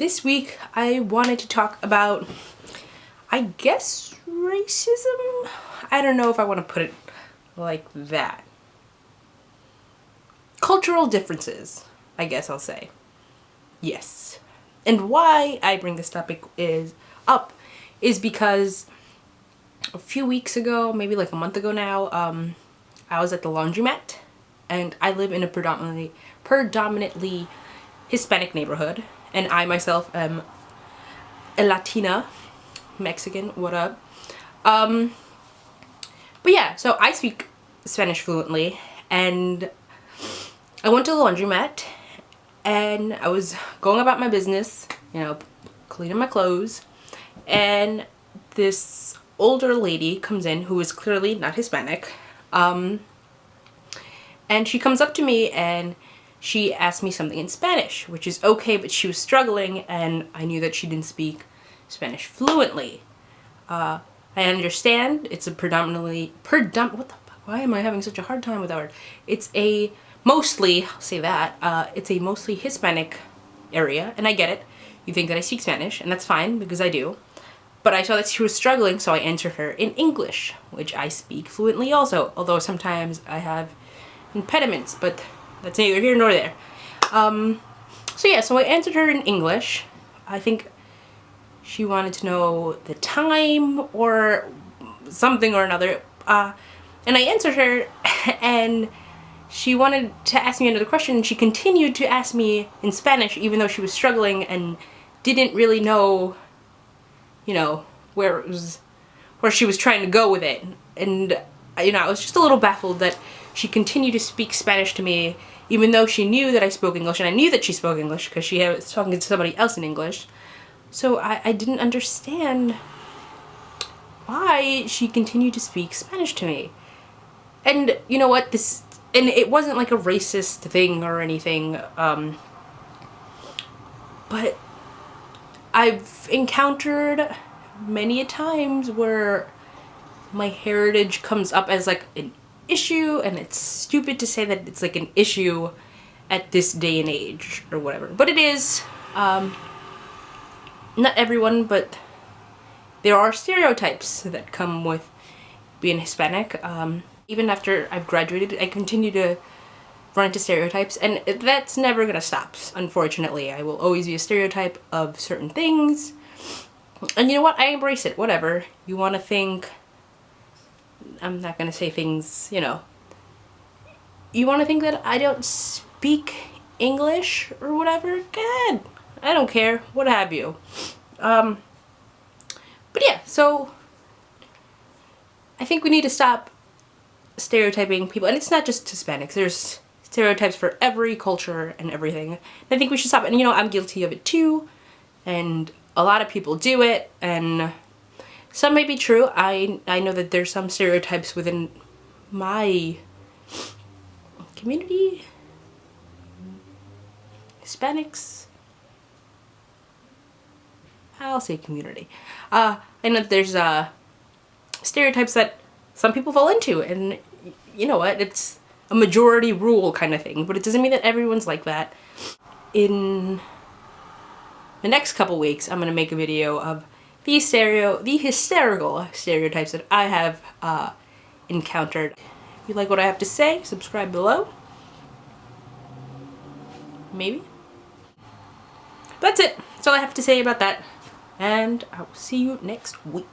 this week I wanted to talk about, I guess, racism? I don't know if I want to put it like that. Cultural differences, I guess I'll say. Yes. And why I bring this topic up is because a few weeks ago, maybe like a month ago now, I was at the laundromat, and I live in a predominantly Hispanic neighborhood, and I myself am a Latina, Mexican, what up? But yeah, so I speak Spanish fluently, and I went to the laundromat, and I was going about my business, you know, cleaning my clothes, and this older lady comes in who is clearly not Hispanic, and she comes up to me and she asked me something in Spanish, which is okay, but she was struggling, and I knew that she didn't speak Spanish fluently. I understand it's a predominantly, what the fuck, why am I having such a hard time with that word? It's a mostly, I'll say that, it's a mostly Hispanic area, and I get it. You think that I speak Spanish, and that's fine, because I do. But I saw that she was struggling, so I answered her in English, which I speak fluently also, although sometimes I have impediments, but that's neither here nor there. So yeah, so I answered her in English. I think she wanted to know the time or something or another, and I answered her, and she wanted to ask me another question, and she continued to ask me in Spanish, even though she was struggling and didn't really know, you know, where she was trying to go with it. And, you know, I was just a little baffled that she continued to speak Spanish to me, even though she knew that I spoke English, and I knew that she spoke English because she was talking to somebody else in English. So I didn't understand why she continued to speak Spanish to me. And you know what, and it wasn't like a racist thing or anything, but I've encountered many a times where my heritage comes up as like an issue, and it's stupid to say that it's like an issue at this day and age or whatever, but it is. Not everyone, but there are stereotypes that come with being Hispanic. Even after I've graduated, I continue to run into stereotypes, and that's never gonna stop, unfortunately. I will always be a stereotype of certain things, and you know what, I embrace it. Whatever you want to think, I'm not gonna say things, you know, you want to think that I don't speak English or whatever, go ahead, I don't care, what have you. But yeah, so I think we need to stop stereotyping people, and it's not just Hispanics, there's stereotypes for every culture and everything. And I think we should stop it, and you know, I'm guilty of it too, and a lot of people do it, and some may be true. I know that there's some stereotypes within my community, Hispanics, I'll say community. I know that there's stereotypes that some people fall into, and you know what, it's a majority rule kind of thing, but it doesn't mean that everyone's like that. In the next couple weeks, I'm gonna make a video of the hysterical stereotypes that I have encountered. If you like what I have to say, subscribe below. Maybe. That's it. That's all I have to say about that. And I will see you next week.